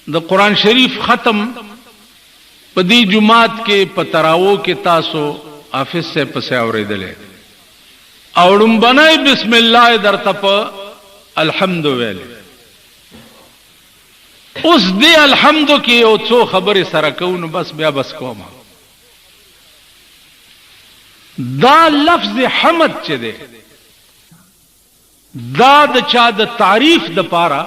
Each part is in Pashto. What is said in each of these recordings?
The Quran शरीफ खत्म पदी जुमात के पतरावो के तासो हाफिज से पसे औरेदले औड़ुम बनाए बिस्मिल्लाह दर तप अल्हम्दु वेले उस दे अल्हम्दु की ओ चो खबर सरकून बस ब्या बस कोमा दा लफ्ज हमद चे दे दा चा द तारीफ द पारा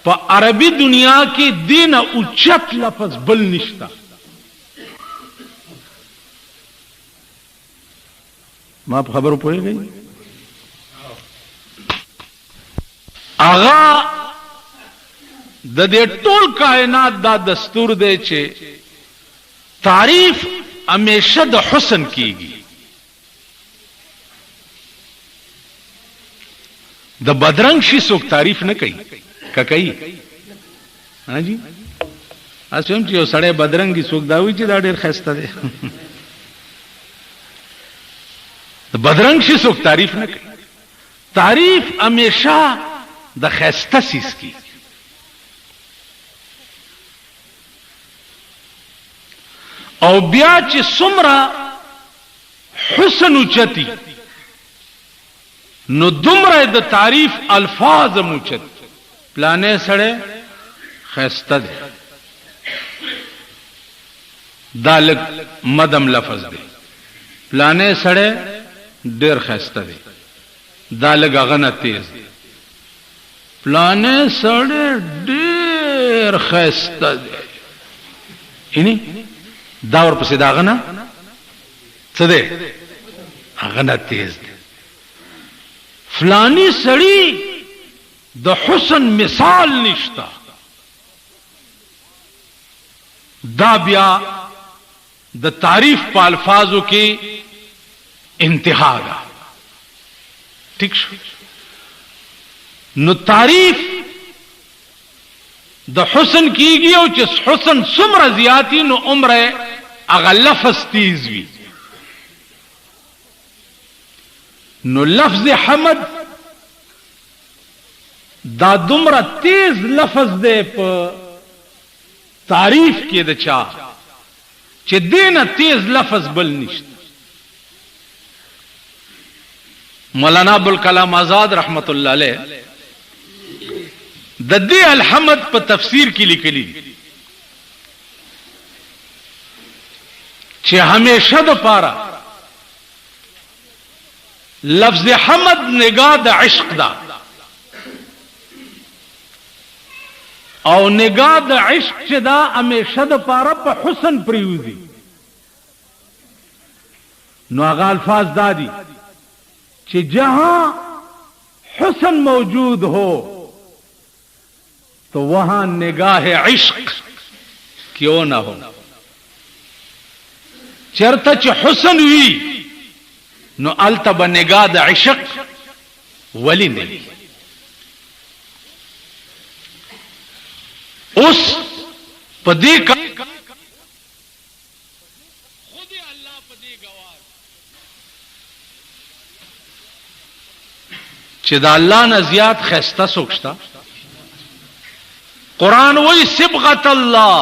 प अरबी दुनिया की दिन उच्चत लफ्ज बल निश्ता मां खबर पड़ गई आगा दे टोल कायनात दा दस्तूर दे चे तारीफ हमेशा द हुस्न कीगी द बदरंग शी सुख तारीफ न कही का कही हाँ जी आज स्वयं चीज सड़े बदरंग की सुख दावी ची दाड़ेर खैस्ता दे द बदरंग शी सुख तारीफ न कही तारीफ हमेशा द खैस्ता सीस की और ब्याच सुमरा हुस्न उचती नो दुमरा द तारीफ अल्फाज मुचत प्लाने सड़े खैस्ता दे दालक मदम लफज दे प्लाने सड़े डेर खैस्ता दे दालक अगना तेज दे प्लाने सड़े डेर खैस्ता दे इन्हीं दावर पसे दागना सदे अगना तेज दे फलानी सड़ी द हुस्न मिसाल निश्ता दा ब्या द तारीफ पा अल्फाजों की इंतहा दा ठीक नु तारीफ द हुस्न की गई जिस हुस्न सुमर जियाती नु उम्र अगर लफ्ज तीज भी नो लफ्ज हमद दा दुमरा तेज लफ्ज दे प तारीफ के दचा चे देना तेज लफ्ज बल निश्त मौलाना अबुल कलाम आजाद रहमतुल्लाह अलैह दद्दे अलहमद पर तफसीर की लिखली चे हमेशा द पारा लफ्ज हमद निगाह द इश्क दा और निगाह द इश्क दा हमेशा द पारा पर हुस्न प्रियूजी नो आगा अल्फाज दादी चे जहां हुस्न मौजूद हो तो वहां निगाह इश्क क्यों ना हो चरता च हुस्न हुई नो अल्तब निगाह द इश्क वली नहीं उस पदे का खुद अल्लाह पदे गवार चिदा अल्लाह न जियाद खैस्ता सोचता कुरान वही सिबगत अल्लाह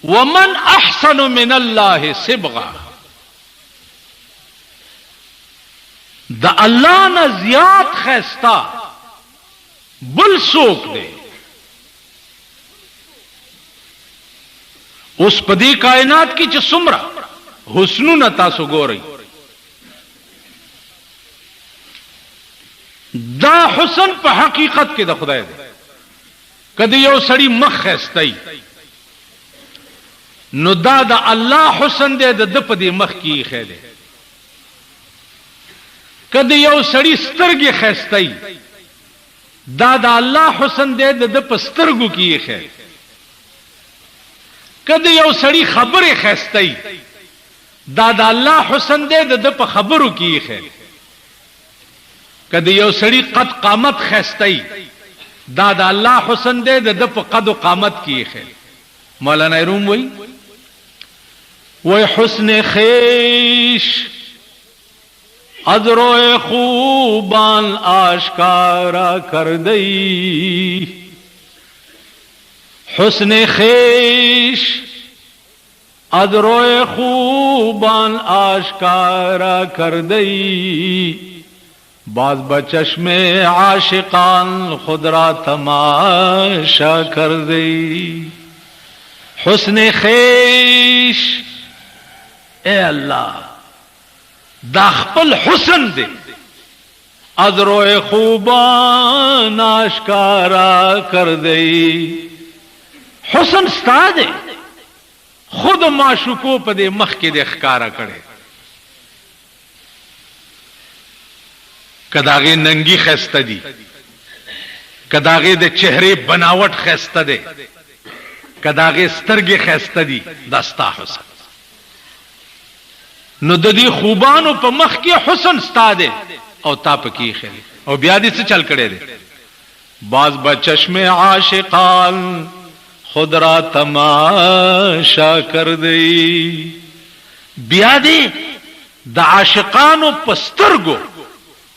वमन अहसन मिन अल्लाह सिबगा द अल्लाह न जियाद खैस्ता बुल सोक दे उस पदी कायनात की जो सुमरा हुस्नु न तासु गो रही दा हुसन पर हकीकत के द खुदाए दे कदी यो सड़ी मख खैस्ताई नु दा अल्लाह हुसन दे द पदी मख की खे दे कदी यो सड़ी स्तरगी खैस्ताई दा अल्लाह हुसन दे द पस्तरगु की खे कदी यो सड़ी खबर खैस्ताई दादा अल्लाह हुसन दे द खबरू की है कदी यो सड़ी कद कामत खैस्ताई दादा अल्लाह हुसन दे द कद कामत की है मौलाना रूम वही हुस्न खेश अजरोए खूबान आशकारा कर दई حسن خیش از روی خوبان آشکارا کردی باز بچشم عاشقان خود را تماشا کردی حسن خیش اے اللہ دا خپل حسن دے از روی خوبان آشکارا کردی حسن ستا دے خود معشوقو پا دے مخ کے دے خکارا کرے کداغے ننگی خیستہ دی کداغے دے چہرے بناوٹ خیستہ دے کداغے سترگے خیستہ دی دستا حسن نو ددی خوبانو پا مخ کے حسن ستا دے او تا پا کی خیلی او بیادی سے چل کڑے دے باز بچشم عاشقان خود را تماشا کر دی بیا دی دا عاشقانو پسترگو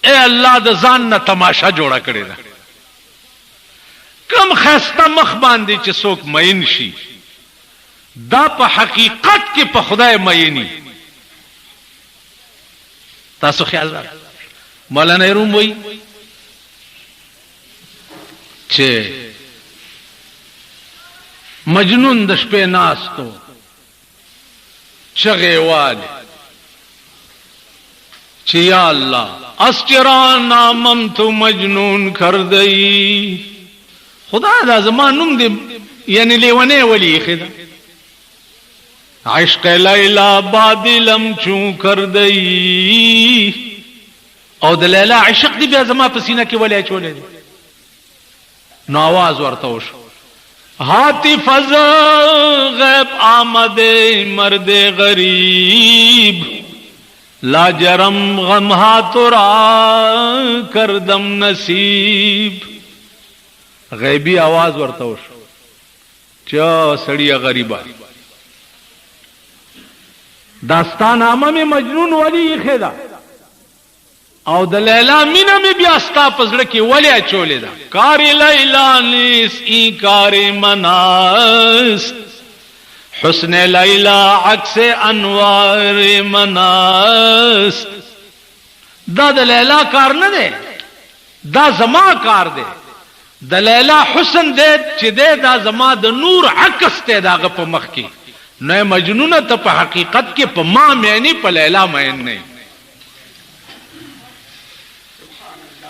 اے اللہ دا زان نا تماشا جوڑا کرے دا کم خیستا مخ باندی چی سوک مین شی دا پا حقیقت کی پا خدای مینی تاسو خیال را مولانا روم وی چه مجنون د شپې ناستو چغې والے چې یا الله اسچرا نامم تو مجنون کر دئی خدا دا زمان نوم دی یعنی لیونه ولی خدا عشق لیلا بادلم چون کر دئی او د لیلا عشق دی بیا زما پسینه کې ولی چولې نو आवाज ورته وشو ہاتھی فضا غیب آمد مرد غریب لا جرم غم ہاتورا کردم نصیب غیبی آواز ورتوش چا سڑی غریبا داستان آمہ میں مجنون ولی خیدا او د لیلا مینا می بیاستا پزړه کې ولیا چولې دا کار لیلا نیس ای کار مناس حسن لیلا عکس انوار مناس دا د لیلا کار نه دی دا زما کار دی د لیلا حسن دی چې دی دا زما د نور عکس ته داغه په مخ کې نه مجنونه ته په حقیقت کې په ما معنی په لیلا معنی نه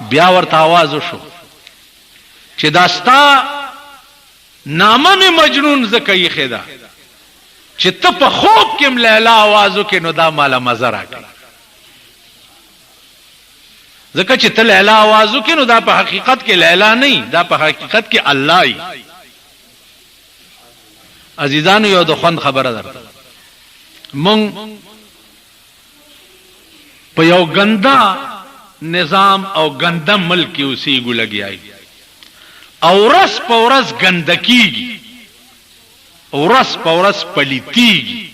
بیا ورته आवाज وشو چې داستا نامه می مجنون زکه یې خدا چې ته په خوب کې لیلا आवाज وکې نو دا مالا مزه راکړه زکه چې ته لیلا आवाज وکې نو دا په حقیقت کې لیلا نه دا په حقیقت کې الله ای عزیزانو یو د خوند خبره ده مونږ په یو ګندا نظام او گندا ملک کی اسی گو لگی آئی اورس پورس گندکی گی اورس پورس پلیتی گی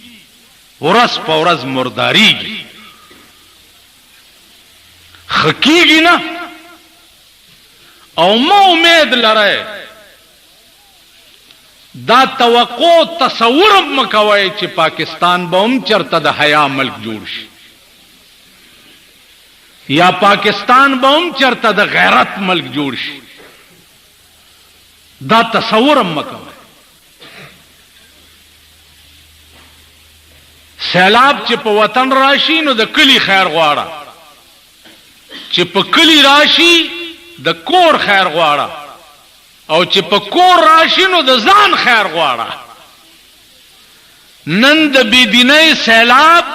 اورس پورس مرداری گی خکی گی نا او ما امید لرائے دا توقع تصورم مکوائی چی پاکستان با ام چرتا دا حیا ملک جوڑ شی یا پاکستان با ام چرتا دا غیرت ملک جوڑ شی دا تصورم مکوائی سیلاب چې په وطن راشي نو د کلی خیر غواړه چې په کلی راشي د کور خیر غواړه او چې په کور راشي نو د ځان خیر غواړه نن د بيدینۍ سیلاب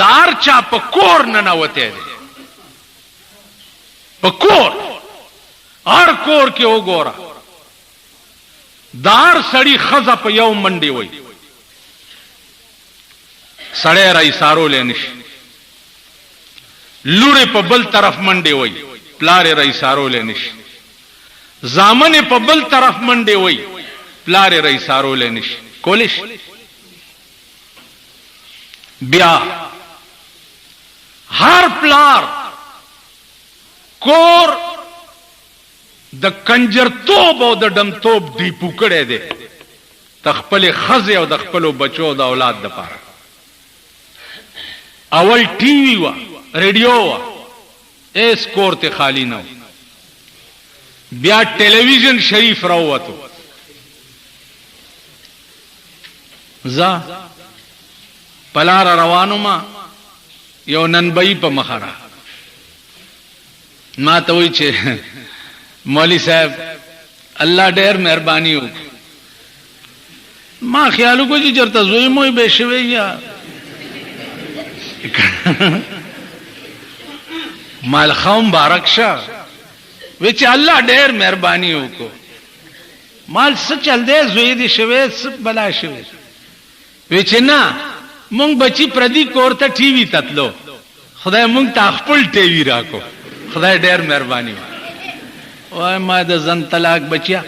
دار چا په کور نه نوته دي په کور هر کور کې وګوره دار سړی خزه په یو منډي وای سړی را ایسارو لنش لوري په بل طرف منډي وای پلار را ایسارو لنش زامن په بل طرف منډي وای پلار را ایسارو لنش کولش بیا هر پلار کور د کنجر توب او د ډم توب دی پوکړې ده تخپل خزه او د خپل بچو د اولاد د پاره. اول ټي وی وا ریډیو وا اس کور ته خالی نه، بیا ټلویزیون شریف راووتو. زه پلار روانو ما یو ننبئی په مخره ما ته وی چې مولوی صاحب الله ډېر مهرباني وکړي. ما خیال وکړ چې چرته زوی مو به شوی یا مال خوم بارک شه وی چې الله ډېر مهرباني وکړو. مال څه چل دی زوی دی شوی څه بلا شوی وی چې نه مونږ بچی پردي کور ته ټي وی تتلو خدای مونږ ته خپل ټي وی راکو خدای ډېر مهرباني وای ما د زن طلاق بچیا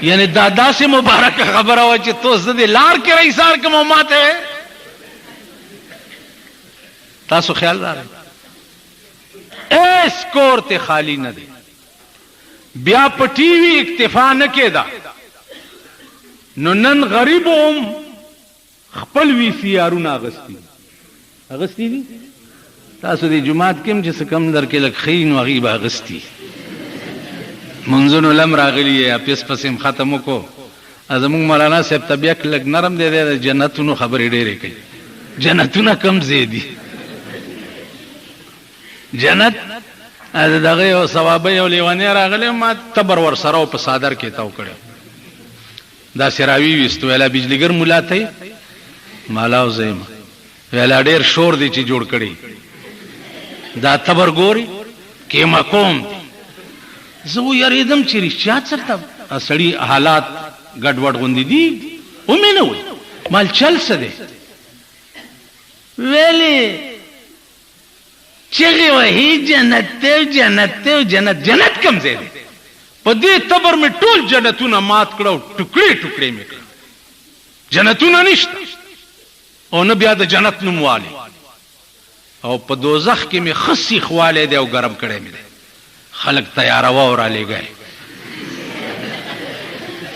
یعنی دادا سے مبارک خبر ہوا چې تو زده لار کې رئیسار کوم ماته تاسو خیال راغی اس کور ته خالی نه دی. بیا په ټي وی اکتفا نه کېدا نو نن غریبوم خپل وی سی آرونه اغستی دي. تاسو د جمعات کې چې کم در کې لک خین وغیب اغستی منځونو لم راغلی یا پس پسیم ختمو کو ازمون مولانا صاحب طبيعت لګ نرم دی د جنتونو خبرې ډېرې کوي. جنتونه کم زیدي جنت از دغه او ثواب یو لیوانه راغله ما تبر ور سره او په صادر کې تاو کړو دا سراوی وستو ویلا بجلیګر مولا ته مالاو زیم ویلا ډېر شور دی چې جوړ کړي دا تبر ګوري کې مقام زه یریدم چې رښتیا چرته سړی حالات ګډوډ غوندي دي او مې نه وای مال چل څه دی ویلې چغه وهي جنت ته جنت ته جنت جنت کم ځای دی په دې تبر مې ټول جنتونه مات کړو ټوکړي ټوکړي مې کړ جنتونه نشته او نه بیا د جنت نوم والی او په دوزخ کې مې خسي خواله دی او ګرم کړي مې خلق تیاروا اور علی گئے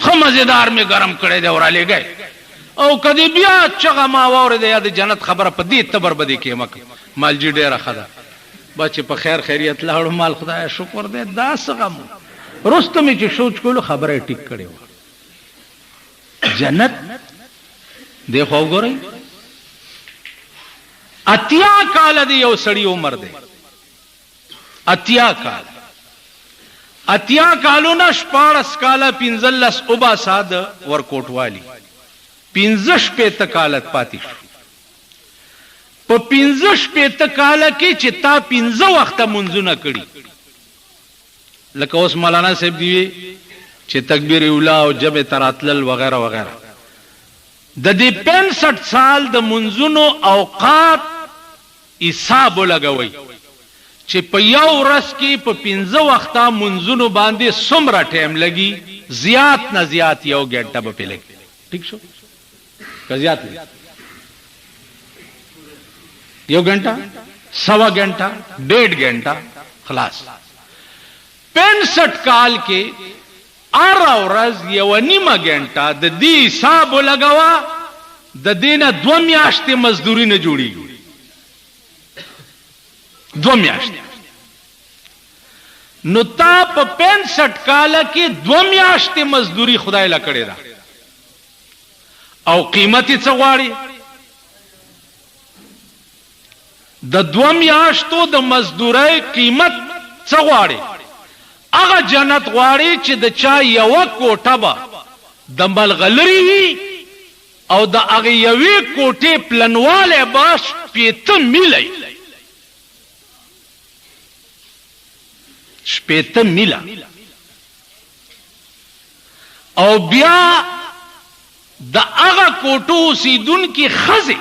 خمزدار میں گرم کړي دی اور علی گئے او کدی بیا چغه ما اور دی د جنت خبره په دې تبر بدی کې مک مال جی ډیره خدا بچ په خیر خیریت لاړو مال خدای شکر دې دا سغم رستم چې سوچ کولو خبره ټیک کړي جنت دیکھو ګورئ اتیا کال دی یو سړی عمر دی اتیا کال اتیا کالونه شپاړس کاله پنځلس اوبا ساد ورکوټوالی 15 کالت پاتې شو په 15 کاله کې چې تا 15 وخت منځونه کړي لکه اوس مولانا صاحب دی چې تکبیر اولا او جبه تراتل وغیرہ وغیرہ د دې 65 سال د منځونو اوقات حساب لګوي چې په یو ورځ کې په 15 وخته منځونو باندې څومره ټایم لګي زیات نه زیات یو غنټه به لګي ٹھیک شو که زیات یو غنټه سوا غنټه 1.5 غنټه خلاص 65 کال کې ار ورځ یو نیمه غنټه د دې حساب لګوا د دینه 2 میاشتې مزدوري نه جوړیږي 2 میاشتې نو تا په 65 کال کې 2 میاشتې مزدوري خدای لا کړې ده او قیمت یې څه غواړي د 2 میاشتو د مزدورۍ قیمت څه غواړي هغه جنت غواړي چې د چا یو کوټه به د ملغلري او د هغه یوې کوټې پلنواله باش 5 میله 5 میله او بیا د هغه کوټو سیدون کې خزه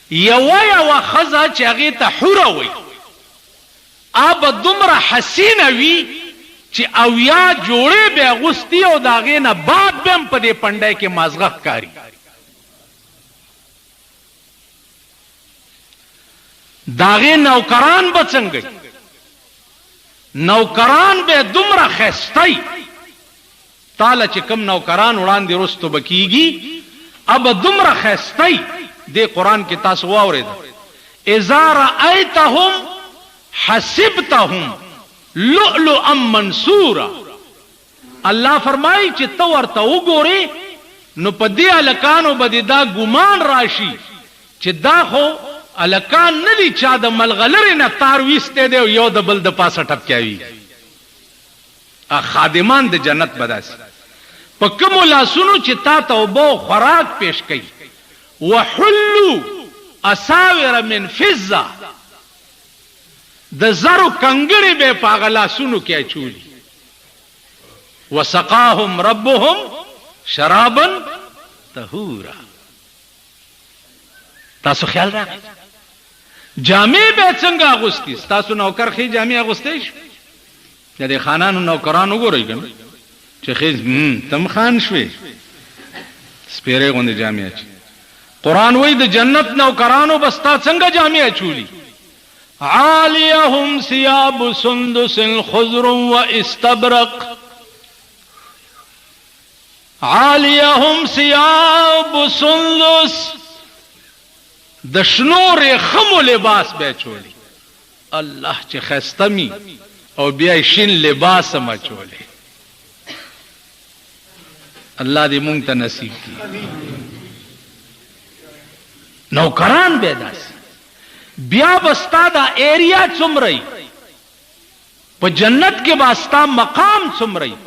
یو خزه چې هغه ته حوره وي اب دومره حسینه وي چې او یا جوړې به غستی او داغه نه بعد بم په دې پندای کې مازغه کاری داغه نوکران بچنګي نوکران به دومره خستای تعالی چې کم نوکران وړاندې رستو بکیږي اب دومره خستای دې قران کې تاسو واورید اذا رأيتهم حسبتهم لؤلؤا منثورا الله فرمایي چې تو ورته وګوري نو په دې الکانو باندې دا ګمان راشي چې دا خو الکان نه دي چا د ملغلر نه تار وسته دی یو د بل د پاسه ټپکاوي خادمان د جنت بداس په کوم لاسونو چې تا توبه خوراک پیش کړي وحلوا اساور من فضه د زرو کنګړي به پاغلا سونو کې چولي وسقاهم ربهم شرابا طهورا تاسو خیال راغی جامع به څنګه اغوستي تاسو نوکر خې جامع اغوستې شو د خانانو نوکرانو ګورئ کنه چې خې تم خان شوي سپیره غونډه جامع چي قران وای د جنت نوکرانو بستا څنګه جامع چولی عالیهم ثياب سندس خضر واستبرق عالیهم ثياب سندس د شنو رخم لباس به چولی الله چې خستمی او بیا شین لباس ما چولی الله دې مونږ ته نصیب کړي نوکران به داس بیا بستا دا ایریا څومره په جنت کې واسطا مقام څومره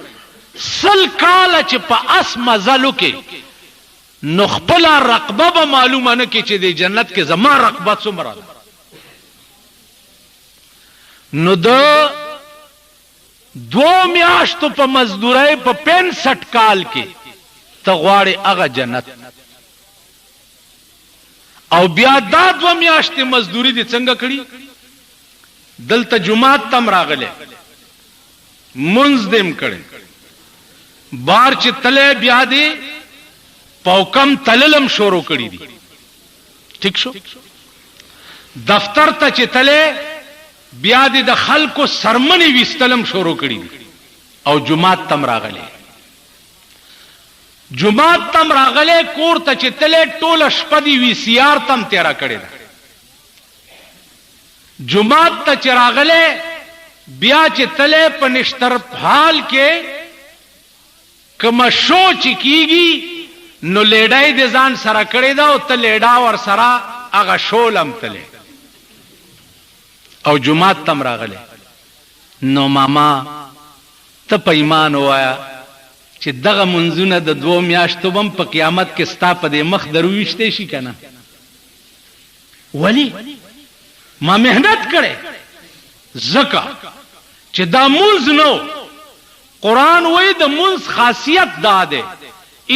سل کال چې په اس مزلو کې نو خپل رقبه به معلومه نه کې چې د جنت کې زما رقبه څومره نو د 2 میاشتو په مزدورۍ په 65 کال کې ته غواړې هغه جنت او بیا دا 2 میاشتې مزدوری دې څنګه کړی دلته جمعات تم راغله منځ دیم کړي بار چې تله بیا دې پوکم تللم شروع کړی دي ٹھیک شو دفتر ته چې تله بیا دې د خلکو سرمنی وستلم شروع کړی دي او جمعات تم راغله جمعات تم راغله کور ته چې تله ټوله شپه دی وی سی آر تم تیرا کړی دا جمعات ته چې راغله بیا چې تله په نشتر حال کې کما شو چې کیږي نو لیډای د ځان سره کړی دا او ته لیډا ور سره هغه شولم تله او جمعات تم راغله نو ماما ته په ایمان وایا چې دغه منځونه د 2 میاشتو بم په قیامت کې ستا په دې مخ درويشته شي کنه ولی ما مهنت کړي زکا چې دا منځ نو قران وای د منځ خاصیت دا ده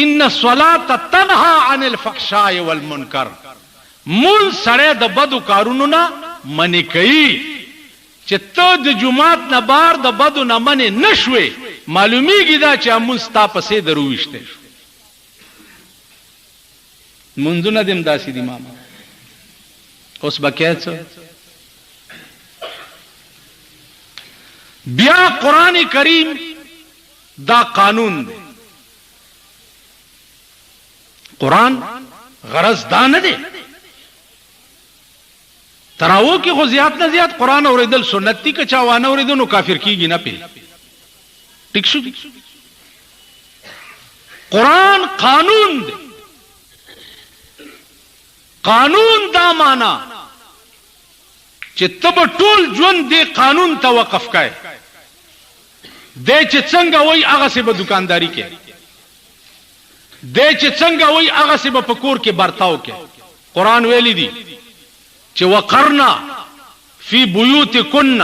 ان الصلاه تنها عن الفحشاء والمنکر منځ سره د بدو کارونو نه منی کوي چې ته د جمعات نه بار د بدو نه منی نشوي معلومیږي دا چې امستا پسې درويشته منځونه دیم داسې دي ماما اوس بکیت بیا قران کریم دا قانون دی قران غرض دا نه دی تراو کې خو زیات نه زیات قران اوریدل سنت دي که چا وانه اوریدل نو کافر کیږي نه پی ٹھیک شو قران قانون دی قانون دا معنا چې تب ټول ژوند دی قانون ته وقف کای د چې څنګه وای هغه سه به دکانداری کې د چې څنګه وای هغه سه به پکور کې برتاو کې قران ویلی دی چې وقرنا فی بیوتکن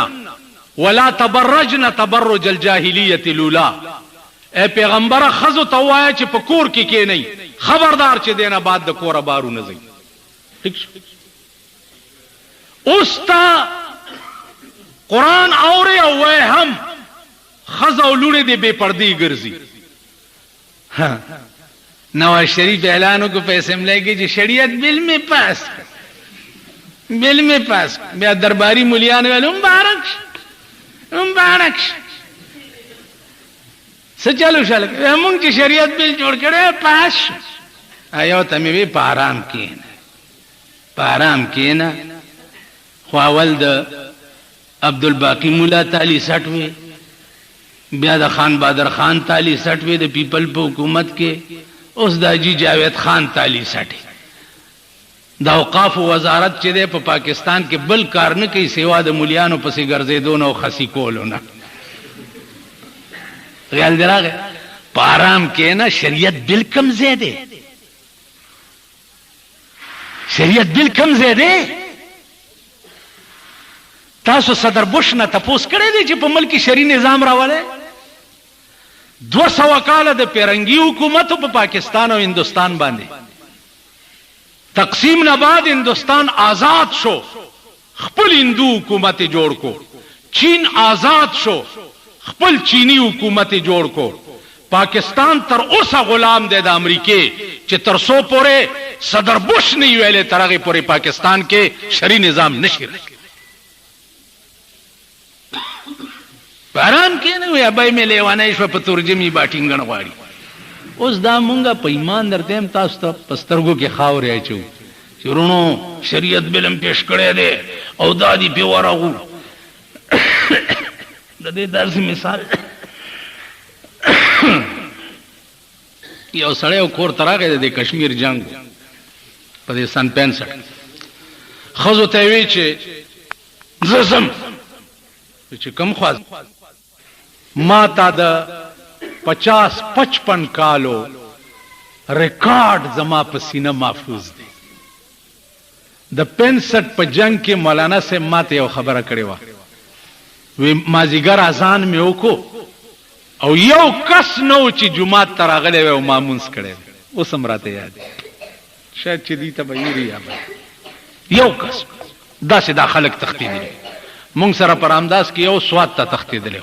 ولا تبرجن تبرج الجاهلیه الاولى اے پیغمبر خزو توایا چې پکور کې کې نه خبردار چې دینه بعد د کور بارو نه زی ٹھیک اوس تا قران اوري او هم خزو لونه دی بے پردی ګرځي نواز شریف اعلانوں کو پیسے ملے گی جو شریعت بل میں پاس بیا درباری مليان ویلو مبارک مبارک سچلو شل مونږ چې شریعت بل جوړ کړي پاس ایو ته مې پارام کېنه خو اول د عبدالباقی مولا تالی سټوي بیا د خان بادر خان تالی سټوي د پیپل په حکومت کې اوس د حاجی جاوید خان تالی سټي د اوقاف وزارت چې په پاکستان کې بل کار نه کوي سیوا د مولیانو پسې ګرځېدو او خسی کولو نه خیال دراغه پارام کې نه شریعت بل کم زیاده شریعت بل کم زیاده تاسو صدر بوش نه تپوس کړی دی چې په ملک شری نظام راواله 200 کال د پیرنګي حکومت په پاکستان او هندستان باندې تقسیم نه بعد هندستان آزاد شو خپل هندو حکومت جوړ کو چین آزاد شو خپل چینی حکومت جوړ کو پاکستان تر اوسه غلام دی د امریکای چې تر سو پورې صدر بوش نه ویلې ترغه پورې پاکستان کې شری نظام نشي راځي باران کې نه وي ابای مې لیوانای شو په ترجمه باټینګن غواړي اوس دا مونږه په ایمان درته تاسو ته پسترګو کې خاورې اچو چورونو شریعت بلم پیش کړی دی او دادی په ورغو د دې درس مثال یو سړی کور تراغه د کشمیر جنگ په دې سن 65 خزو ته وی چې زسم چې کم خواز ما تا د 50-55 کالو ریکارڈ زما په سینه محفوظ دی د 65 په جنگ کې مولانا سے ماته یو خبره کړې و وی مازیګر اذان مې وکړو او یو کس نو چې جمعه تراغله و مامونس کړي اوس هم راته یاد شاید چې دې ته ویری یا یو کس دا چې دا خلک تختیدل مونږ سره پر امداس کې یو سواد ته تختیدل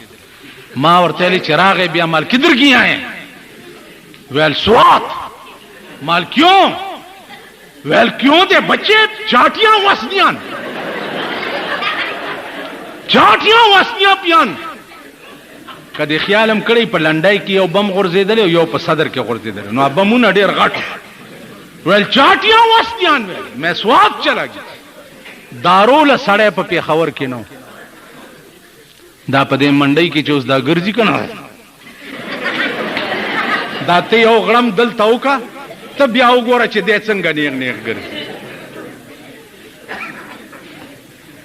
ما ورته لې چراغ بیا مال کدھر گیا ہے ویل سوات مال کیوں ویل کیوں دے بچے چاٹیاں واسنیاں پیان کدی خیالم کړی په لنډای کې یو بم غورځیدل او یو په صدر کې غورځیدل نو بمونه ډیر غټ ویل چاټیاں واسنیاں مې سوات چلا گیا دارول سړی په پیښور کې نو دا په دې منډي کې چې اوس دا ګرځي کنه دا ته یو غړم دلته وکا ته بیا وګوره چې دې څنګه نیغ ګرځي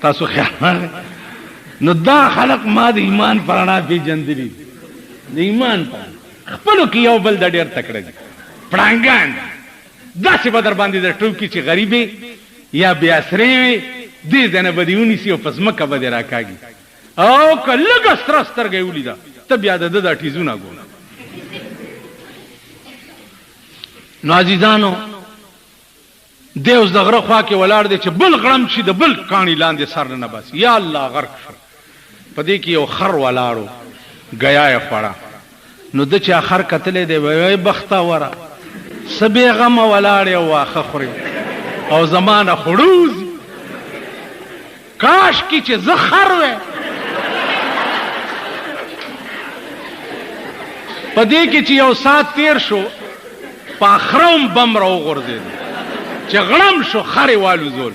تاسو خیال نو دا خلق ما د ایمان پرانا پیجندلی د ایمان خپلو کې یو بل د ډېر تکړه دي پړانګان داسې به در باندې د ټوکي چې غریبې یا بیا سرې وي دې ځنه به دې ونیسي او په ځمکه به دې راکاږي او که لږه ستره سترګه یې ولیده ته بیا د ده دا ټیزونه ګوره نو عزیزانو دی اوس د غره خوا کې ولاړ دی چې بل غړم شي د بل کاڼي لاندې سر نه باسي یا الله غرق شو په دې کې یو خر ولاړو ګیا یې خوړه نو د چې خر کتلی دی وی بخته وره څه بېغمه ولاړې او واښه خورې او زمانه خړوز کاش کې چې زه خر وی په دې کې چې یو ساعت تیر شو په اخرم بم راوغورځېد چې غړم شو خرې والوزول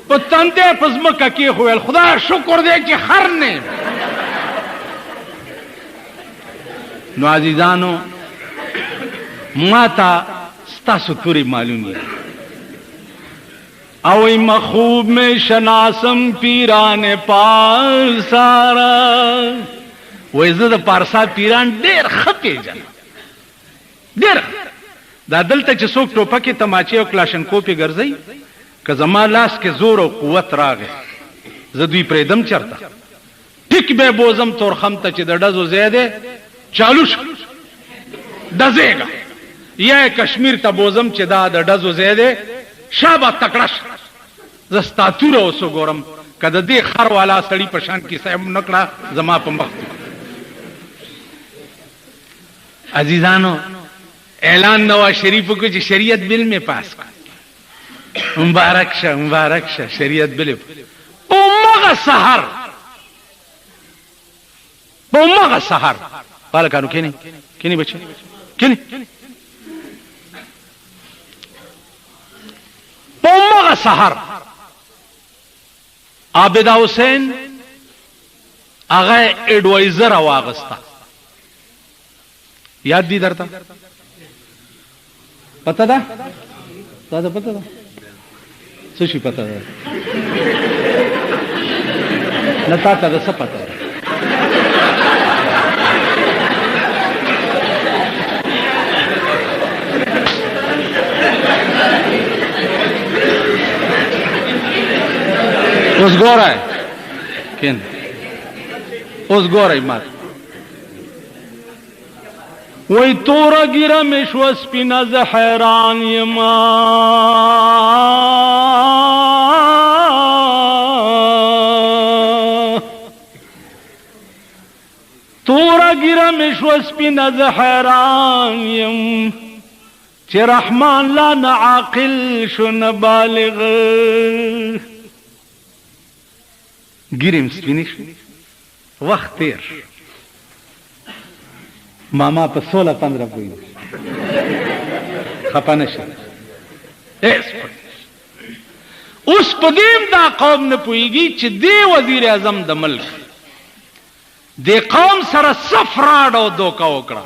په تندې په ځمکه کې ویل خدای شکر دی چې خر نه نو عزیزانو ما ته ستاسو تورې معلومې او مخوب میں شناسم پیران پارسارا وای زه د پارسا پیران ډېر ښه پېژنم ډېر دا دلته چې څوک ټوپکې تماچې او کلاشنکوپې ګرځوي که زما لاس کې زور او قوت راغی زه دوی پرېږدم چېرته ټیک به بوزم تورخم ته چې د ډزو ځای دی چالو شو ډزېږه یا کشمیر ته بوزم چې دا د ډزو ځای دی شابه تکړه شه زه ستا توره اوس وګورم که د دې خر والا سړي په شان کیسه هم نه کړه زما په مخ عزیزانو اعلان نواز شریف کو چې شریعت بل میں پاس کړ مبارک شه شریعت بل په مغه سحر په مغه سحر بالکانو کینی بچي کینی په مغه سحر عابد حسین هغه اډوایزر واغستا یاد دي درته پته ده دا پته ده څه شي پته ده نه تاسو څه پته ده اوس ګورای کین اوس ګورای مات وای تورا ګیره مې شو سپینا ز حیران یما تورا ګیره مې شو سپینا ز حیران یم چې رحمان لا نعاقل شو بالغ ګیرم سپینی وخت تیر ماما په 16-15 پوي خپانه شي اوس په دیم دا قوم نه پويږي چې دی وزیر اعظم د ملک د قوم سره صفراډ او دوکا وکړه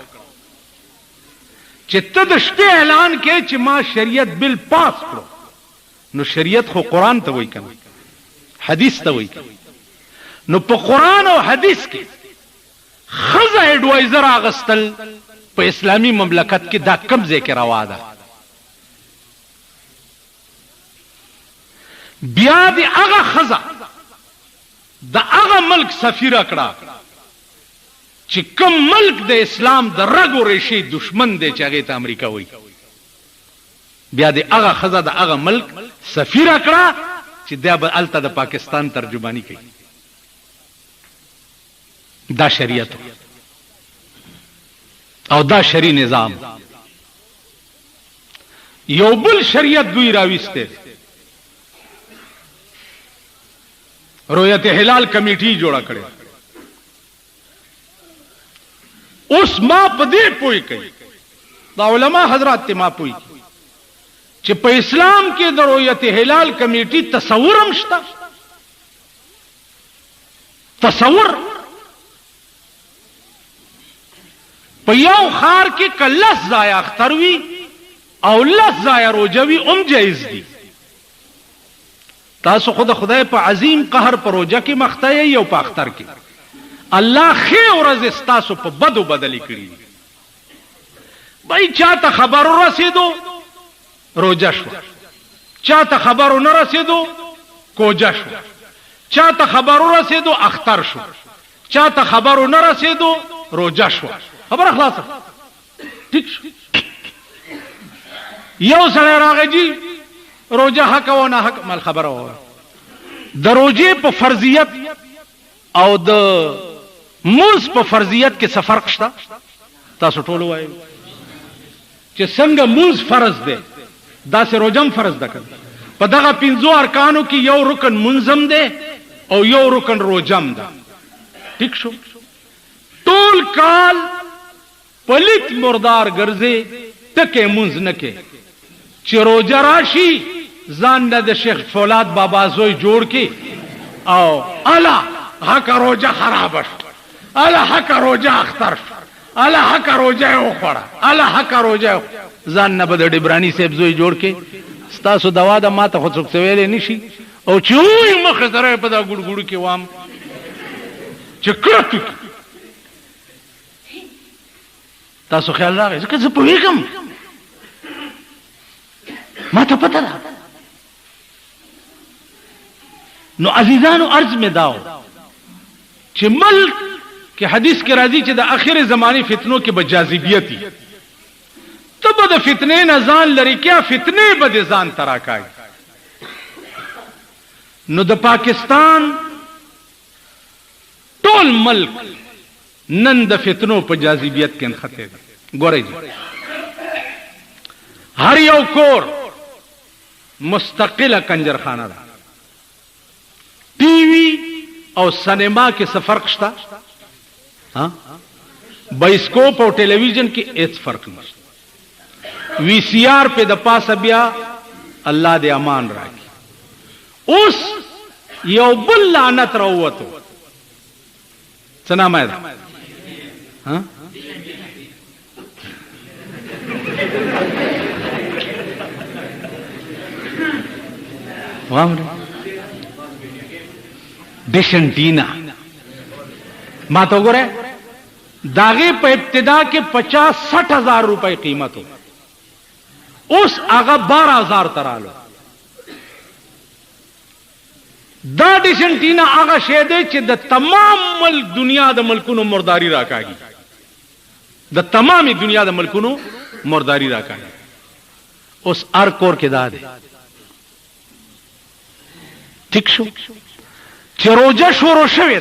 چې ته د شپې اعلان کې چې ما شریعت بل پاس کړو نو شریعت خو قران ته وایي کنه حدیث ته وایي نو په قران او حدیث کې خزه اډوایزر اغستل په اسلامی مملکت کې دا کم ځای کې روا ده بیا دی هغه خزه د هغه ملک سفیر کړه چې کوم ملک د اسلام د رګو ریشي دشمن دی چې هغه ته امریکا وایي بیا دی هغه خزه د هغه ملک سفیر کړه چې دا به الته د پاکستان ترجمانی کوي دا شریعت او دا شری نظام یو بل شریعت دوی راويسته رؤیت هلال کمیټي جوړه کړې اوس ما په دې پوي کوي دا علما حضرات ته ما پوي چې په اسلام کې د رؤیت هلال کمیټي تصور هم شته تصور په یو خار کې کلس ضایع اختروي او لس ضایع روجوي جایز دي تاسو خدای په عظیم قهر پر روجه کې مخته یو په اختر کې الله خیر ورځ تاسو په بدو بدلی کړی بای چاته خبر رسیدو روجه شو چاته خبر نه رسیدو کوجه شو چاته خبر رسیدو اختر شو چاته خبر نه رسیدو روجه شو خبر خلاصه ٹھیک شو یو سره راغی روجه حق او نه حق مل خبره و د روجه په فرضیت او د موز په فرضیت کې څه فرق شته تاسو ټول وایي چې څنګه موز فرض دی دا سه روجم فرض ده په دغه 5 ارکانو کې یو رکن منظم دی او یو رکن روجم ده ٹھیک شو ټول کال پلیت مردار ګرځي تکه منځ نه کې چې روزه راشي ځان د شیخ فولاد بابا زوی جوړ کې او الا حق روزه خراب شو الا حق روزه اختر شو الا حق روزه وخوړه الا حق روزه ځان نه بد ډبرانی صاحب زوی جوړ کې ستاسو دوا د ماته خو څوک ویلې نشي او چې مخ سره په دا ګړګړ کې وام چې کړه تاسو خیال راغی ځکه زه پوهیږم ما ته پته ده نو عزیزانو عرض می داو چې ملک کې حدیث کې راځي چې د اخر زمانه فتنو کې بجاذبیتی تب د فتنې نه ځان لري کیا فتنې به ځان تراکای نو د پاکستان ټول ملک نن د فتنو په جاذبیت کې انخته ګورئ هر یو کور مستقله کنجرخانه ده ټي وي او سینما کې څه فرق شته हाँ, बाइस्कोप और टेलीविजन के एच फर्क नहीं। वीसीआर पे दपा सबिया अल्लाह दे अमान राखी उस यौबुल लानत रहुवतो सना मैदा हाँ डिशंटीना मा तो गोरे दागे पे इब्तिदा के 50-60 हजार रुपए कीमत हो उस आगा 12,000 तरा लो दा डिशंटीना आगा शेदे चे द तमाम मुल्क दुनिया द मुल्कुनो मुर्दारी राकागी द तमामी दुनिया द मुल्कुनो मुर्दारी राकागी उस अरकोर के दादे ठीक शो चरोजा शोरो शवे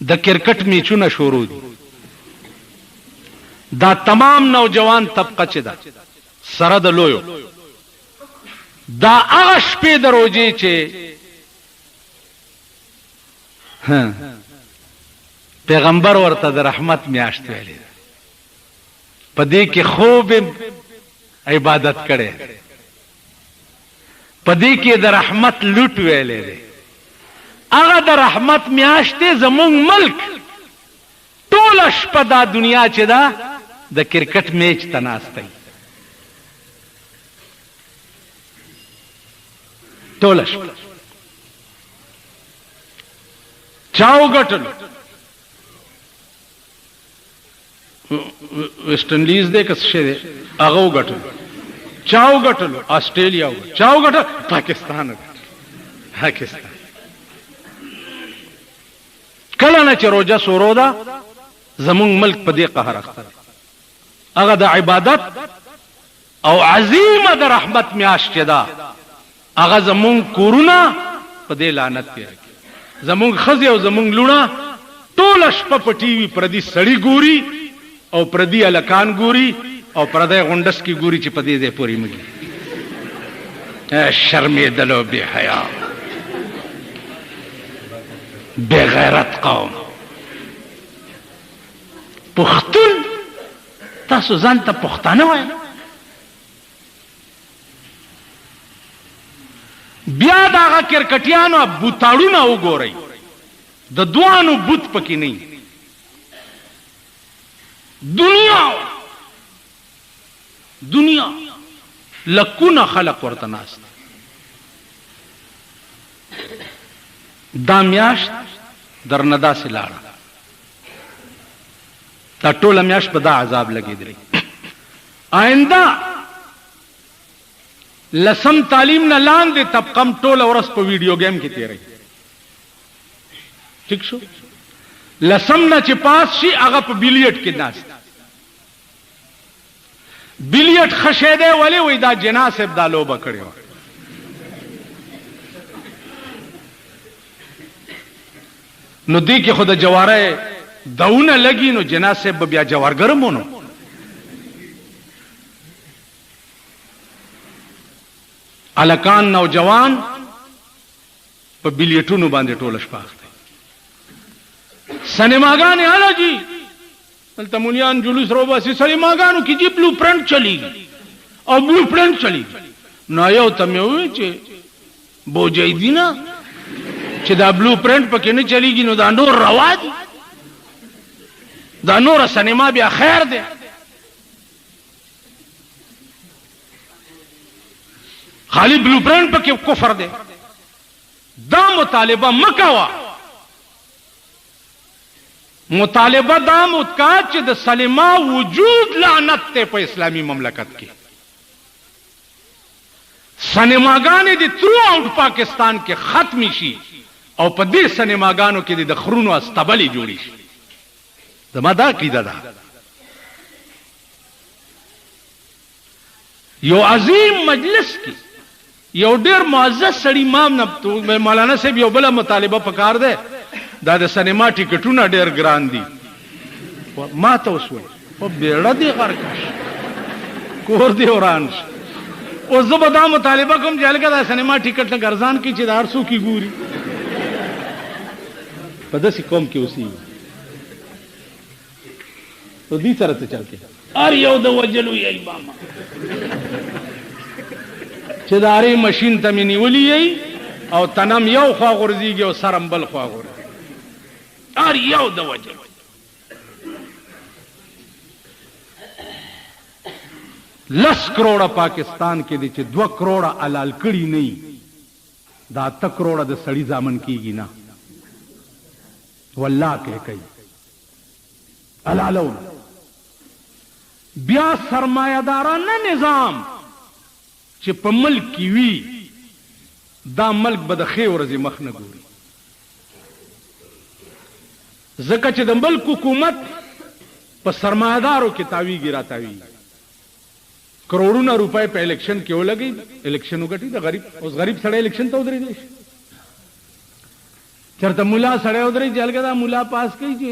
द क्रिकेट मैचुना शोरू दी दा तमाम नौजवान तबका चेदा सरद लोयो दा आश पे दरोजे चे हाँ, पैगंबर वर्ता द रहमत में आश्ते वाले पदे के खूब इबादत करे पदी के द रहमत लूट वेले रे आगा द रहमत म्याश्ते जमुंग मुल्क टोलश पदा दुनिया चेदा द क्रिकेट मैच तनास्तई टोलश चाओ गटल वेस्ट इंडीज दे कसे अगो गटल चाओ गटलो ऑस्ट्रेलिया हो चाओ गटल पाकिस्तान पाकिस्तान कला न चरोजा सोरोदा जमुंग मुल्क पदे कहर अख्तर अगर द इबादत और अजीम द रहमत में आश्चदा अगर जमुंग कोरोना पदे लानत के जमुंग खजे और जमुंग लुणा टोलश प टीवी प्रदी सड़ी गोरी और प्रदी अलकान गोरी और प्रदय गुंडस की गुरी चिपदी दे पूरी मुगी शर्मे दलो बेहया बेगैरत कौम पुख्तुन तासु जानता पुख्ताना है ब्याद आगा क्रिकेटियानो बुताड़ू ना उगो रही द दुआनु बुत पकी नहीं दुनिया लकुना खलक वर्तनास्त दाम्याश दरनदा से लाड़ा तटोल अम्याश बदा अजाब लगी दे आइंदा लसम तालीम न लान दे तब कम टोल और उस पर वीडियो गेम की तेरे ठीक शो लसम न चिपास शी अगप बिलियट की नास्त बिलियट खशेदे वाले वही दा जना से दालो बकड़े हो नुदी के खुद जवारे दौन लगी नो जना से बिया जवार गर्म होनो अलकान नौजवान पर बिलियटू नु बांधे टोलश पाखते सनेमागान आला जी तमुनियान जुलूस रोबा से सनेमागान की जी ब्लू प्रिंट चलेगी और ब्लू प्रिंट चलेगी नयो तमे हुए चे बोझई दी ना दा ब्लू प्रिंट पके नहीं चलेगी नो दानोर रवाज दानोर सनेमा भी खैर दे खाली ब्लू प्रिंट पके कुफर दे दा मुतालिबा मकावा मुतालिबा दाम उत्काच द सलिमा वजूद लानत ते पे इस्लामी ममलकत की सनेमागाने दी थ्रू आउट पाकिस्तान के खत्मी शी और पदे सनेमागानों के दी दखरून अस्तबली जोड़ी दमादा की दादा यो अजीम मजलिस की यो डेर मुअज्जज सड़ी माम न तो मौलाना से भी यो बला मुतालिबा पकार दे दादा सनेमा टिकटूना डेर ग्रान दी मा तो उसमें वो बेड़ा दे कारकाश कोर दे औरान और जबदा मुतालिबा कम जाल का सिनेमा टिकट न गर्जान की चिदार सू की गुरी په داسې قوم کې اوسېږي نو دوی سره څه چل کې هر یو د وجلو یې ماما چې د هرې ماشین ته مې نیولي یې او تنم یو خوا غورځېږي او سرم بل خوا غورځي هر یو د وجلو لس کروڑه پاکستان کې دي چې 2 کروڑه حلال کړي نه دا 8 کروڑه د سړي ځامن کېږي نه والله کې کوي حلالون بیا سرمایه‌دارانه نظام چې په ملک کې وي دا ملک به د ښې ورځې مخ نه ګوري ځکه چې د ملک حکومت په سرمایه‌دارو کې تاویږي راتاویږي کروڑونه روپے په الیکشن کې ولګي الیکشن وګټي د غریب اوس غریب سړی الیکشن ته ودرېږي چرته مولا سړی ودرېږي جلګه دا مولا پاس کوي چې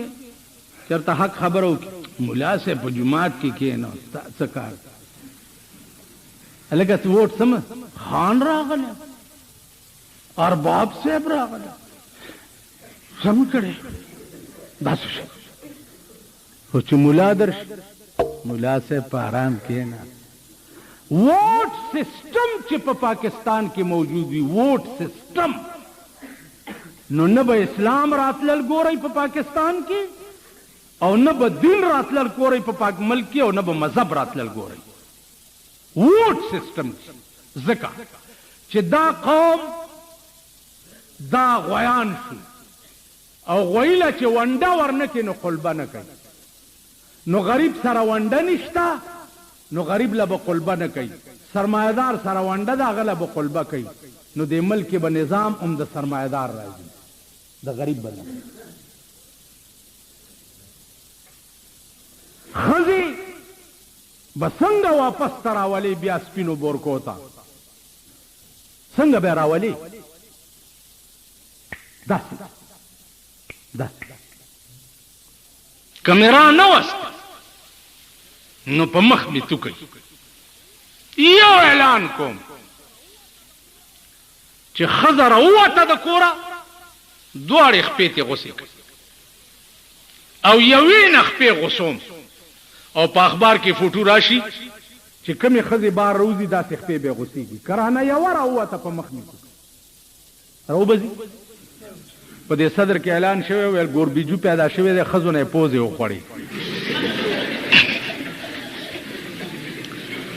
چرته حق خبرو مولا سے په جماعت کې کېنو څه کار الګا تو ووټ سم خان راغله ارباب صاحب راغله سم کړي بس او چې مولا درش مولا سے په آرام کېنا ووٹ سسٹم چې په پاکستان کې موجود وي ووٹ سسٹم نو نه به اسلام راتلل ګوري په پاکستان کې او نه به دین راتلل ګوري په پاک ملک کې او نه به مذهب راتلل ګوري ووٹ سسٹم ځکه چې دا قوم دا غویان شو او غویله چې ونډه ورنه کې نو قلبه نه کوي نو غریب سره ونډه نشته نو غریب له به قلبه نه کوي سرمایدار سره ونډه ده هغه له به قلبه کوي نو د ملک به نظام هم د سرمایدار راځي د غریب به نه ښځې به څنګه واپس ته راولي بیا سپینو بورکو ته څنګه به راولي داسې کمیرا نه وسته نو په مخ می تو کوي یو اعلان کوم چې خزر اوته د کوره دوړې خپې ته غوسې کوي او یوې نه خپې غوسوم او په اخبار کې فوټو راشي چې کمی خزې بار روزي داسې خپې به غوسېږي کرانه یو را اوته په مخ می راوبځي په دې صدر کې اعلان شوی ویل ګوربیجو پیدا شوی د خزونه پوزې وخوړي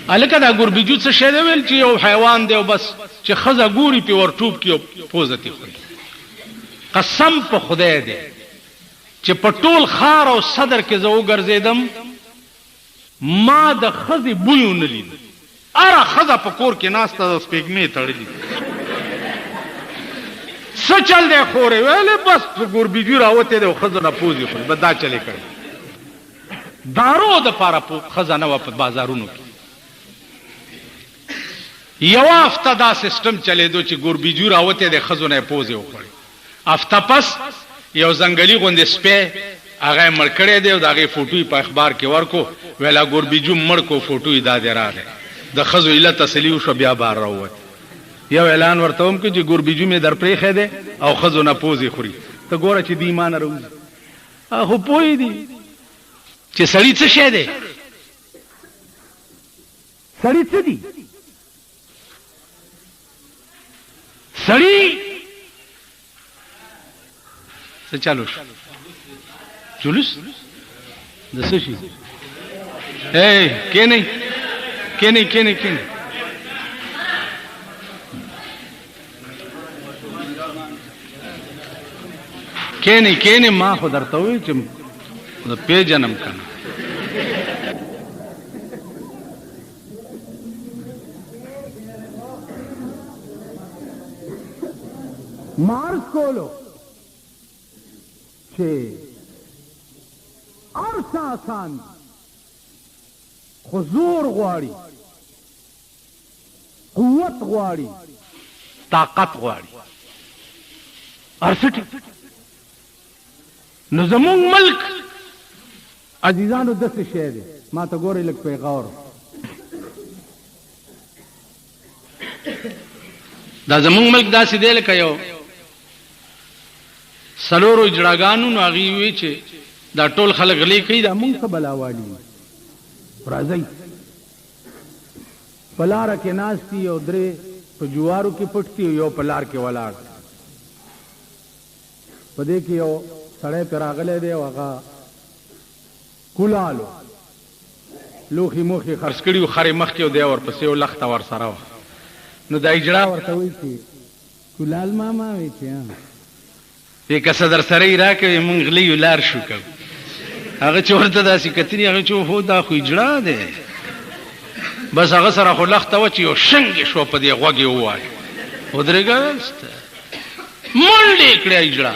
الکه دا ګوربیجو څه شی دی ویل چې یو حیوان دی او بس چې خزه ګوري په ورټوب کې پوزه تی خوري قسم په خدای دی چې په ټول خار او صدر کې زه وګرځېدم ما د خزې بوی ونه لید اره خزه په کور کې ناسته د سپېږمې تړلې څه چل دی خورې ویلې بس ګوربیجو راوتې دی او ښځه نه پوزې خوري به دا چلې کړی دارو دپاره ښځه نه وه په بازارونو کې یوه هفته دا سیسټم چلېدو چې ګوربیجو راوتې دی ښځو نه یې پوزې وخوړې هفته پس یو ځنګلي غوندې سپی هغه یې مړ کړی دی او د هغې فوټو یې په اخبار کې ورکو ویل ګوربیجو مړ کو فوټو یې دا دی راغی د ښځو ایله تسلي وشوه بیا بار راووت یو اعلان ورته هم که چې ګوربیجو مې در پرېښی دی او ښځو نه پوزې خوري ته ګوره چې د ایمانه راوځي خو پوه دي چې سړي څه شی دی سړي څه دي سړي څه چالو شو جلوس د څه شي کېنئ کېنئ کېنئ کېنئ کېنئ کېنئ ما خو درته وویل چې پیژنم که نه مارس کولو چې ارسه آسان خو زور غواړي قوت غواړي طاقت غواړي ارسټي نو زمونږ ملک عزیزانو داسې شی دی ما ته ګورئ لږ پیغور دا زمونږ ملک داسې دی لکه یو سلورو جړاګانو نو هغه وی چې دا ټول خلک غلي کوي دا مونږ څه بلاوالي راځي پلار کې ناشتي او درې په جوارو کې پټتي یو پلار کې ولاړ پدې کې یو سړی پر راغله دی هغه کولالو لوخي موخي خرڅ کړیو خره مخ کې دی اور پسې ولخت ور سره نو دای جړه ورته وی چې کولال ماما وی چې دې کس در سره راکې مونږ غلي لار شو کو هغه چې ورته داسې کتنی هغه چې هو دا خو جړه دی بس هغه سره خو لخت و چې یو شنګ شو په دې غوږی وای ودرېګاست منډې کړې جړه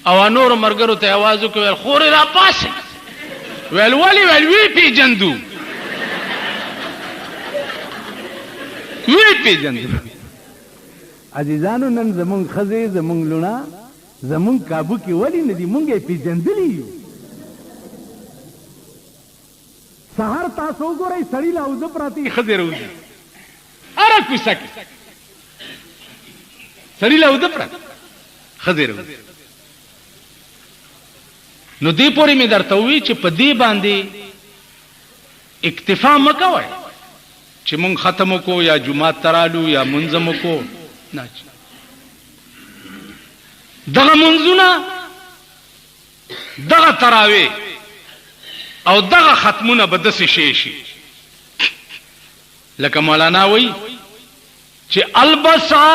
او نور مرګرو ته आवाज وکړ خورې را پاسه ویل وی پی جندو وی پی جندو عزیزانو نن زمون خزه زمون لونا زمون کابو کې ولی ندی مونږه پی جندلی یو سهار تاسو ګورئ سړی لا وځ پراتی خزه روزي اره کوڅه کې سړی لا وځ پراتی خزه روزي نو دې پورې مې درته وی چې په دې باندې اکتفا مکوئ چې مونږ ختم کو یا جمعه ترالو یا منظم کو نه دغه منځونه دغه تراوی او دغه ختمونه به داسې شي لکه مولانا وی چې البسا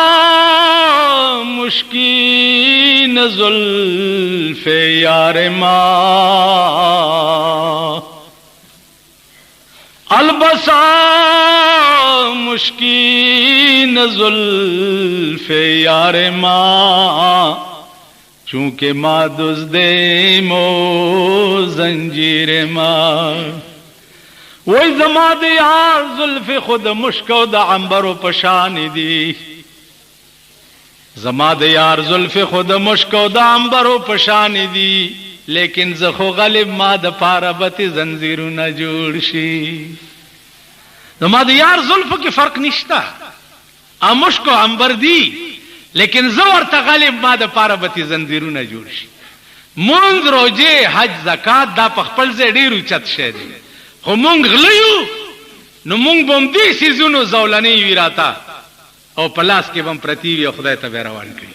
مشکین زلف یار ما البسا مشکین زلف یار ما چونکہ ما دزدے مو زنجیر ما وی زما د یار زلف خود مشکو د عنبرو پشان دی زما د یار زلف خود مشکو د عنبرو پشان دی لیکن زخو غالب ما د پاربت زنجیرونه جوړ شي زما د یار زلف کې فرق نشتا مشکو عنبر دی لیکن زور ته غالب ما د پاربت زنجیرونه جوړ شي مونږ روزه حج زکات دا په خپل ځای ډیرو چت شه دي خو مونږ غلیو نو مونږ بم دې سيزونو زولنې ویراتا او پلاس کې بم پرتی وی خدای ته روان کړي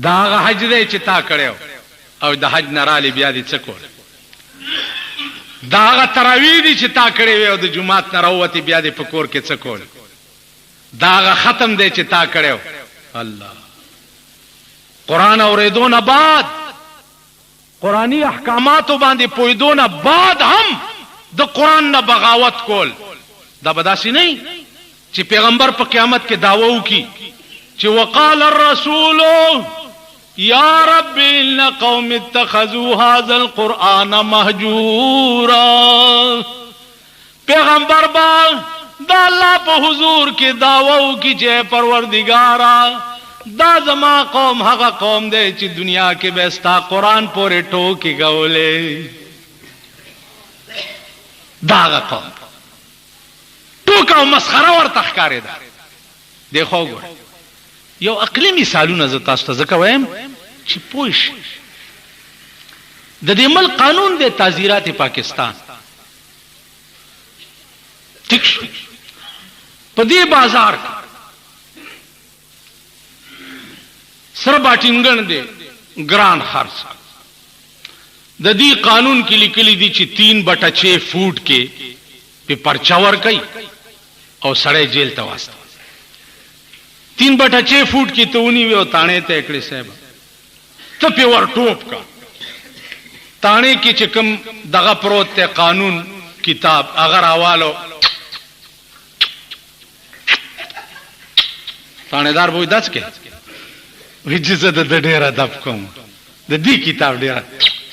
دا حج دې چې تا کړو او د حج نرالی بیا دې څه کول دا تراوی دې چې تا کړې او د جمعات نراوتی بیا دې پکور کې څه کول دا ختم دې چې تا کړو الله قران اوریدون بعد قرآنی احکاماتو باندې پویدونه بعد هم د قرآن نه بغاوت کول دا بداسي نه چې پیغمبر په قیامت کې داوا وکي چې وقال الرسول یا رب ان قوم اتخذوا هذا القرآن مهجورا پیغمبر با دا الله په حضور کې داوا وکي چې پروردگارا دا زما قوم هغه قوم دی چې دنیا کې به ستا قرآن پورې ټوکی غولې دا هغه قوم ټوکه او مسخره ورته ښکارې ده دیکھو ګور یو عقلي مثالونه زه تاسو ته ځکه وایم چې پوه شئ د دې ملک قانون دی تعزیرات پاکستان ټیک شو په دې بازار کې سر باټینګن دی ګران خرڅ د دې قانون کې لیکلي دي چې 3/6 فوټ کې په پرچاور کوي او سړی جیل ته واسطه 3/6 فوټ کې تونی وي او تانه ته کړي صاحب ته په ور ټوپ کا تانه کې چې کوم دغه پروت ته قانون کتاب اگر حوالو تانهدار وای داس کې وجزه د ډیر ادب کوم د دې کتاب ډیر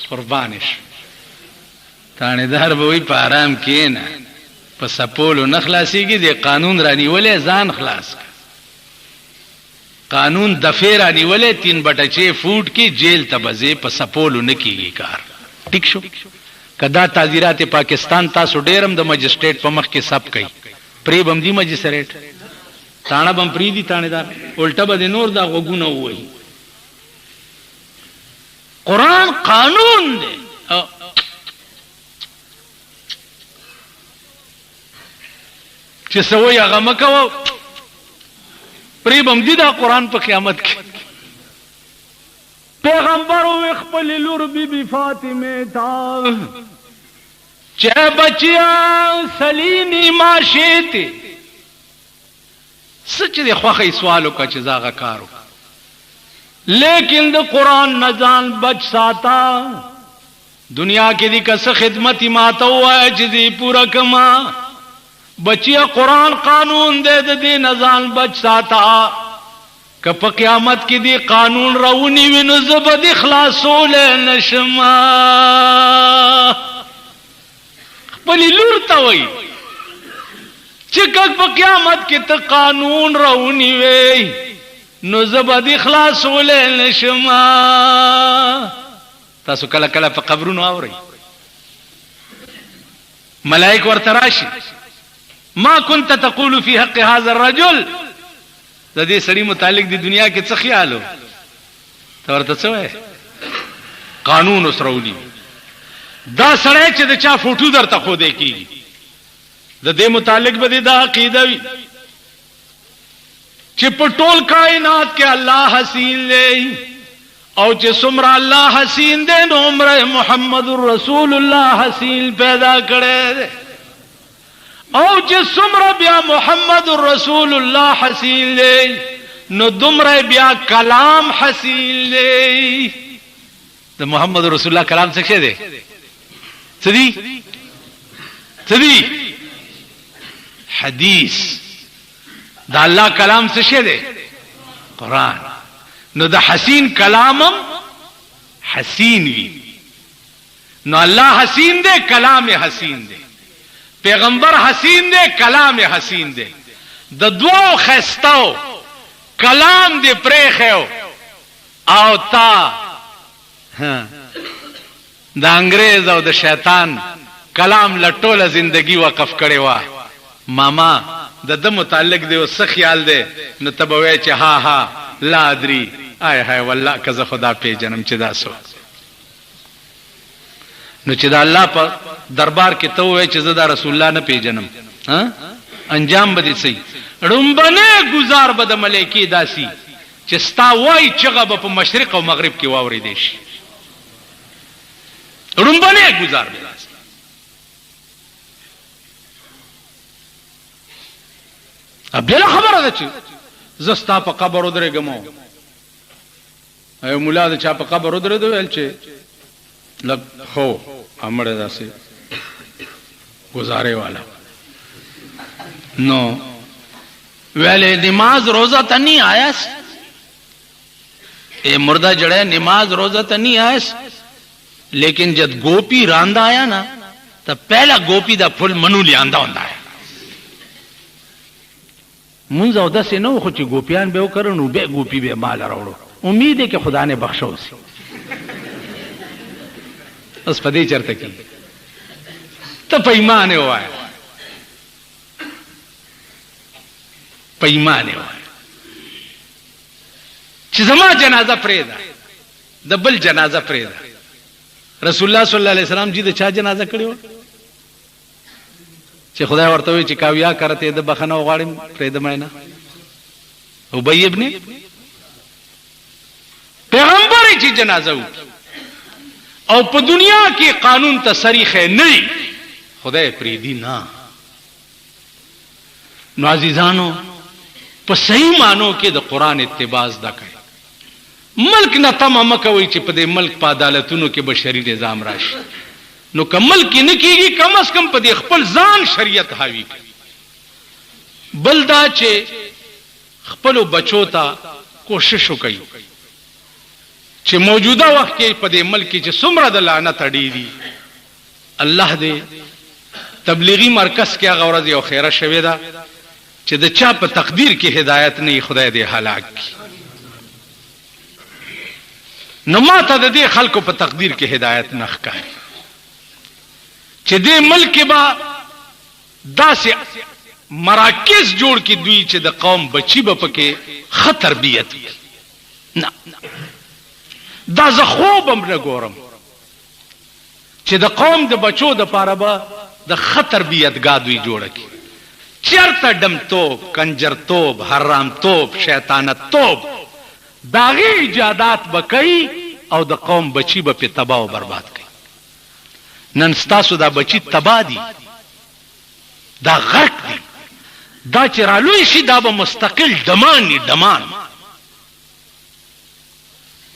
قربانش تانهدار وای په آرام کې نه په سپولو نخلاصيږي د قانون رانیولې ځان خلاص قانون دفعه رانیولې 3/6 فوټ کې جیل تبزه په سپولو نکېږي کار ټیک شو کدا تعزیرات پاکستان تاسو ډیرم د مجسټریټ په مخ کې سب کوي پری بمدي مجسټریټ تانا بم پری دي تانهدار الټه به نور دا غوګونه وای قرآن قانون دے چې سوی هغه مکو پری بمدی دا قرآن په قیامت کې پیغمبر و خپل لور بی بی فاطمه تا چه بچیا سلینی ماشیتی سچ دی خوخی سوالو کا چیزاغا کارو لیکن دا قرآن نزان بچ ساتا دنیا کی دی کس خدمتی ماتا ہوا ہے چیزی پورا کما بچیا قرآن قانون دے دی نزان بچ ساتا کپ قیامت کی دی قانون رونی وی نزبد اخلاصو لے نشما پلی لورتا وی چکک پا قیامت کی تا قانون رونی وی نزبد اخلاصو لے نشما تاسو کلا کلا پا قبرونو آوری ملائک ورتراشی ما كنت تقول في حق هذا الرجل د دې سړي متعلق د دنیا کې څه خیالو ته ورته څه وای قانون وسرولي دا سړی چې د چا فوټو درته خو دی کیږي د دې متعلق به دا عقیده وي چې په ټول کائنات کې الله حسین دی او چې څومره الله حسین دی نو عمر محمد رسول الله حسین پیدا کړی دی او چې څومره بیا محمد رسول الله حسین دی نو دومره بیا کلام حسین دی د محمد رسول الله کلام څه شه دی څه دی حدیث دا الله کلام څه شه دی قرآن نو د حسین کلامم حسین وی نو الله حسین دی کلام حسین دی پیغمبر حسین دے کلام حسین دے د دوو خستاو کلام دے پریخیو او تا د انګریز او د شیطان کلام لټوله زندگی وقف کړي وا ماما د متعلق دی وس خیال دی نو تبوي چې ها ها لا ادري آی هاي والله کزه خدا په جنم چې داسو نو چې دا الله په دربار کې ته وای چې زدا رسول الله نه پیژنم ها انجام به دي سي رومبنه گزار به د ملائکی داسي چې ستا وای چغه په مشرق او مغرب کې واوري دي شي رومبنه گزار به داسي ابل خبره ده چې زستا په قبر ودرېګمو ایو مولا د چا په قبر ودرې دویل چې لگ خو امڑ داسے گزارے والا نو ویلے نماز روزہ تا نہیں آیاس اے مردہ جڑے نماز روزہ تا نہیں آیاس لیکن جد گوپی راندہ آیا نا تا پہلا گوپی دا پھل منو لیاندہ ہوندہ آیا منز او دا سے نو خوچی گوپیان بے کرنو بے گوپی بے مال روڑو امید ہے کہ خدا نے بخشو سی اس پدې چرته کې ته پېمانه وای چې زما جنازه پرېدا د بل جنازه پرېدا رسول الله صلی الله علیه وسلم جی د چا جنازه کړو چې خدای ورته وی چې کاویا کرته د بخنه غواړم پرېدا مینه ابی ابن پیغمبر چې جنازه و او په دنیا کې قانون ته صریح نه خدای پریدي نه نو عزیزانو په صحیح مانو کې د قران اتباع زده کړئ ملک نه تمام کوي چې په دې ملک په عدالتونو کې بشري نظام راشي نو کمل کې نه کیږي کم از کم په دې خپل ځان شریعت حاوی بلدا چې خپل بچو ته کوشش وکړي چې موجوده وخت کې په دې ملک کې چې څومره د لعنت اړې دي الله دې تبلیغي مرکز کې هغه ورځ یو خیره شوه دا چې د چا په تقدیر کې هدایت نه خدای دې هلاک نو ماته د دې خلکو په تقدیر کې هدایت نه ښکاري چې دې ملک با داسې مراکز جوړ کې دوی چې د قوم بچي به پکې خطر بیت نه دا زه خوب هم نه ګورم چې د قوم د بچو د پاره به د ښه تربیتګاه دوی جوړه کړي. چېرته ډمتوب، کنجرتوب، حرامتوب، شیطانتوب د هغې ایجادات به کوي او د قوم بچي به پې تباه او برباد کوي. نن ستاسو دا بچي تباه دي، دا غرق دي، دا چې رالوی شي دا به مستقل ډمان وي، ډمان.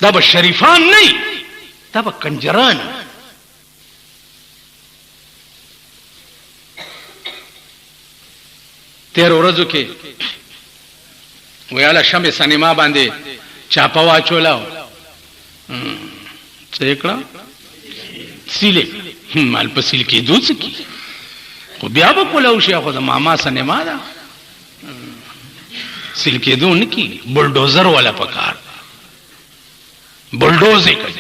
دا به شریفان نه، دا به کنجران. تیر ورځو کې ویاله شمع سینما باندې چاپه واچولاو، څه یې کړه؟ سیلې مال په سیل کېدو څه کی، خو بیا به کولاو شي، خو د ماما سینما ده، سیل کېدو نه کی. بلډوزر والا پکار، بلډوز یې کوي.